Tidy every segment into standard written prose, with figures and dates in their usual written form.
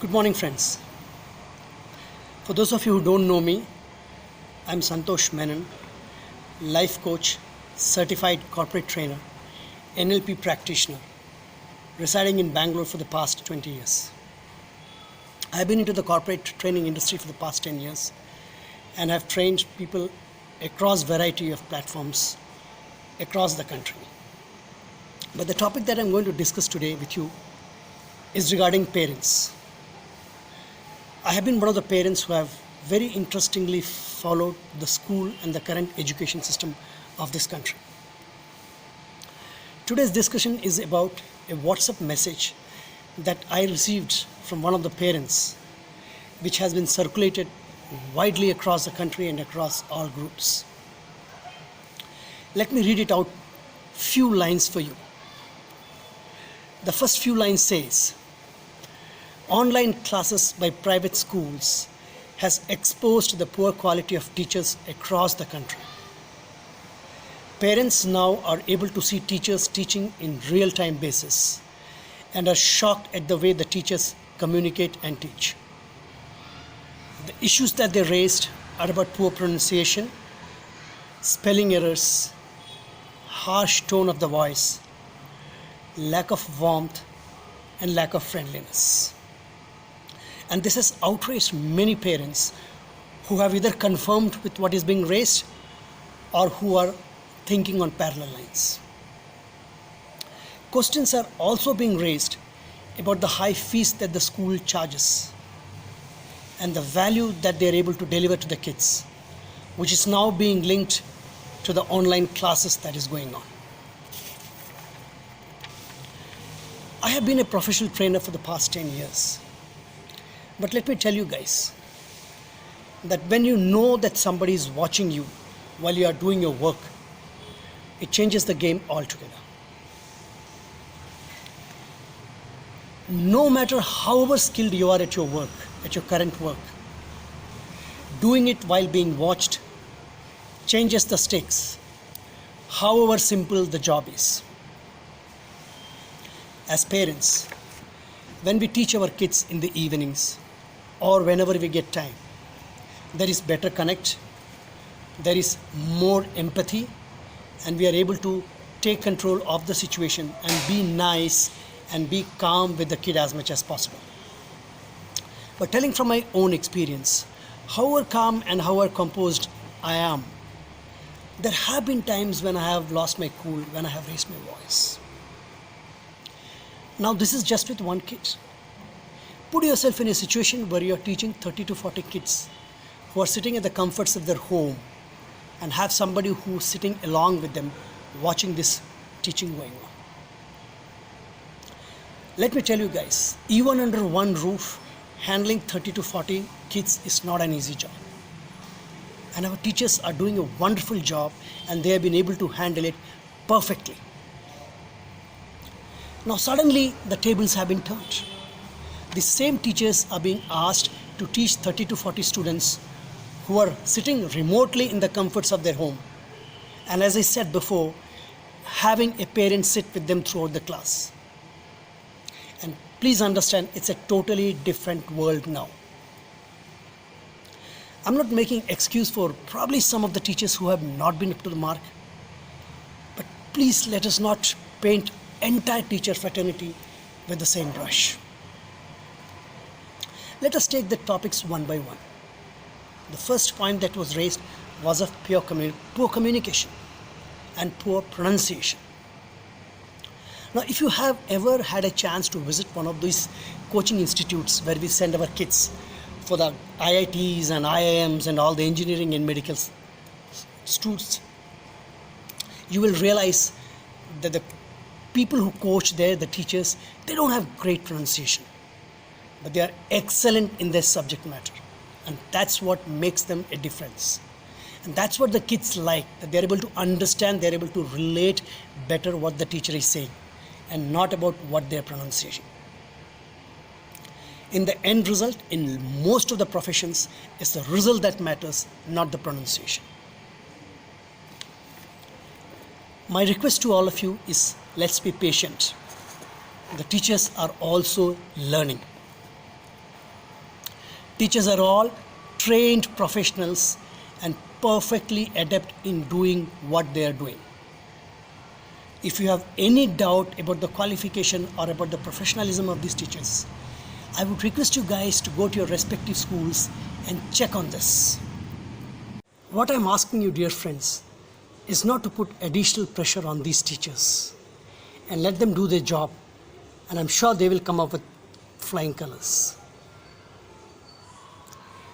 Good morning, friends. For those of you who don't know me, I'm Santosh Menon, life coach, certified corporate trainer, NLP practitioner, residing in Bangalore for the past 20 years. I've been into the corporate training industry for the past 10 years and have trained people across variety of platforms across the country. But the topic that I'm going to discuss today with you is regarding parents. I have been one of the parents who have very interestingly followed the school and the current education system of this country. Today's discussion is about a WhatsApp message that I received from one of the parents, which has been circulated widely across the country and across all groups. Let me read it out few lines for you. The first few lines says, online classes by private schools has exposed the poor quality of teachers across the country. Parents now are able to see teachers teaching in real-time basis and are shocked at the way the teachers communicate and teach. The issues that they raised are about poor pronunciation, spelling errors, harsh tone of the voice, lack of warmth, and lack of friendliness. And this has outraged many parents who have either confirmed with what is being raised or who are thinking on parallel lines. Questions are also being raised about the high fees that the school charges and the value that they are able to deliver to the kids, which is now being linked to the online classes that is going on. I have been a professional trainer for the past 10 years. But let me tell you guys that when you know that somebody is watching you while you are doing your work, it changes the game altogether. No matter however skilled you are at your work, at your current work, doing it while being watched changes the stakes, however simple the job is. As parents, when we teach our kids in the evenings or whenever we get time, there is better connect, there is more empathy, and we are able to take control of the situation and be nice and be calm with the kid as much as possible. But telling from my own experience, however calm and however composed I am, there have been times when I have lost my cool, when I have raised my voice. Now this is just with one kid. Put yourself in a situation where you are teaching 30 to 40 kids who are sitting at the comforts of their home and have somebody who's sitting along with them watching this teaching going on. Let me tell you guys, even under one roof, handling 30 to 40 kids is not an easy job. And our teachers are doing a wonderful job and they have been able to handle it perfectly. Now suddenly the tables have been turned. The same teachers are being asked to teach 30 to 40 students who are sitting remotely in the comforts of their home. And as I said before, having a parent sit with them throughout the class. And please understand, it's a totally different world now. I'm not making excuse for probably some of the teachers who have not been up to the mark. But please let us not paint entire teacher fraternity with the same brush. Let us take the topics one by one. The first point that was raised was of poor communication and poor pronunciation. Now, if you have ever had a chance to visit one of these coaching institutes where we send our kids for the IITs and IIMs and all the engineering and medical students, you will realize that the people who coach there, the teachers, they don't have great pronunciation, but they are excellent in their subject matter. And that's what makes them a difference. And that's what the kids like, that they're able to understand, they're able to relate better what the teacher is saying and not about what their pronunciation. In the end result, in most of the professions, it's the result that matters, not the pronunciation. My request to all of you is, let's be patient. The teachers are also learning. Teachers are all trained professionals and perfectly adept in doing what they are doing. If you have any doubt about the qualification or about the professionalism of these teachers, I would request you guys to go to your respective schools and check on this. What I'm asking you, dear friends, is not to put additional pressure on these teachers and let them do their job, and I'm sure they will come up with flying colors.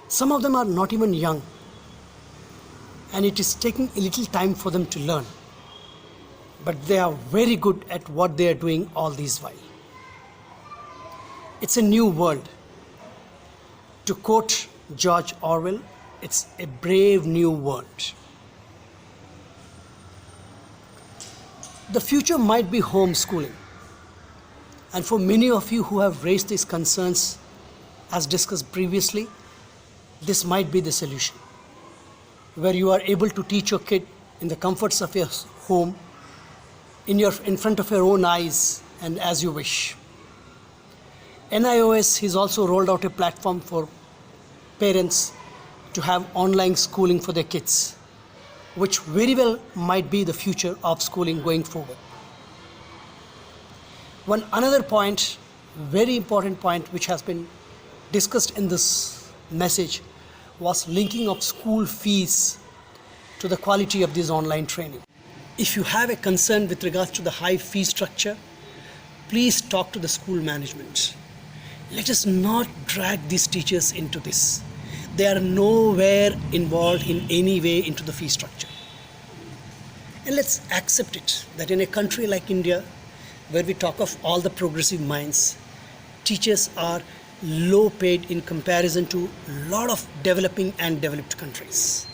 Some of them are not even young, and it is taking a little time for them to learn, but they are very good at what they are doing all this while. It's a new world. To quote George Orwell, it's a brave new world. The future might be homeschooling, and for many of you who have raised these concerns, as discussed previously, this might be the solution, where you are able to teach your kid in the comforts of your home, in front of your own eyes, and as you wish. NIOS has also rolled out a platform for parents to have online schooling for their kids, which very well might be the future of schooling going forward. One another point, very important point, which has been discussed in this message was linking of school fees to the quality of this online training. If you have a concern with regards to the high fee structure, please talk to the school management. Let us not drag these teachers into this. They are nowhere involved in any way into the fee structure. And let's accept it that in a country like India, where we talk of all the progressive minds, teachers are low paid in comparison to a lot of developing and developed countries.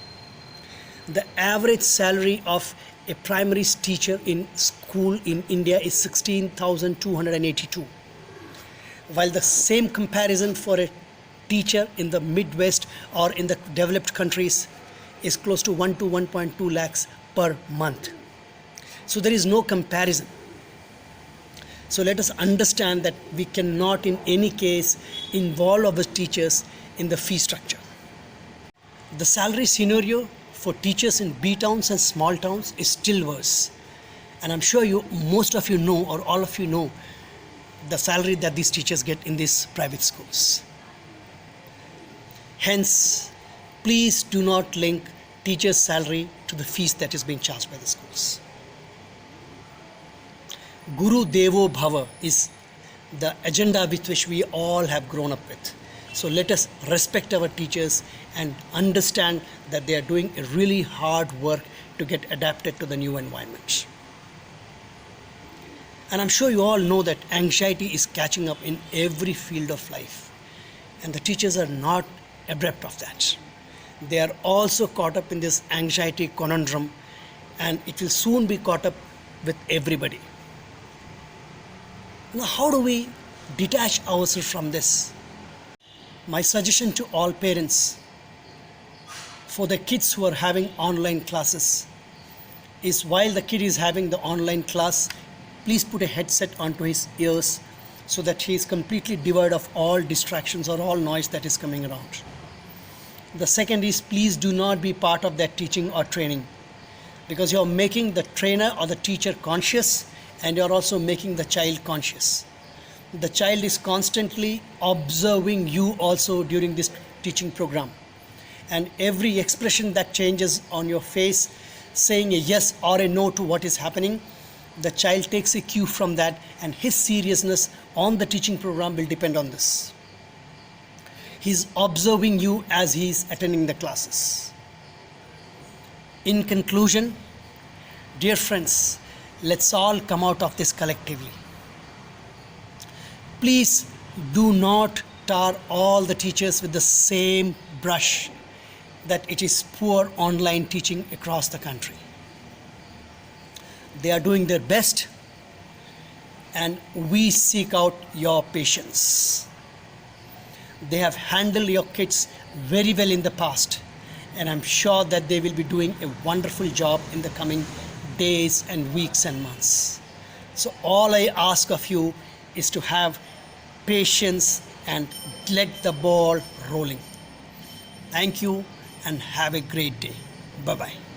The average salary of a primary teacher in school in India is 16,282, while the same comparison for a teacher in the Midwest or in the developed countries is close to 1 to 1.2 lakhs per month. So there is no comparison. So let us understand that we cannot in any case involve our teachers in the fee structure. The salary scenario for teachers in B towns and small towns is still worse. And I'm sure most of you know, or all of you know, the salary that these teachers get in these private schools. Hence, please do not link teachers' salary to the fees that is being charged by the schools. Guru Devo Bhava is the agenda with which we all have grown up with. So let us respect our teachers and understand that they are doing a really hard work to get adapted to the new environment. And I'm sure you all know that anxiety is catching up in every field of life. And the teachers are not abreast of that. They are also caught up in this anxiety conundrum, and it will soon be caught up with everybody. Now, how do we detach ourselves from this? My suggestion to all parents for the kids who are having online classes is, while the kid is having the online class, please put a headset onto his ears so that he is completely devoid of all distractions or all noise that is coming around. The second is, please do not be part of that teaching or training, because you are making the trainer or the teacher conscious, and you are also making the child conscious. The child is constantly observing you also during this teaching program, and every expression that changes on your face, saying a yes or a no to what is happening, the child takes a cue from that, and his seriousness on the teaching program will depend on this. He's observing you as he's attending the classes. In conclusion, dear friends, let's all come out of this collectively. Please do not tar all the teachers with the same brush that it is poor online teaching across the country. They are doing their best, and we seek out your patience. They have handled your kids very well in the past, and I'm sure that they will be doing a wonderful job in the coming days and weeks and months. So all I ask of you is to have patience and let the ball rolling. Thank you and have a great day. Bye bye.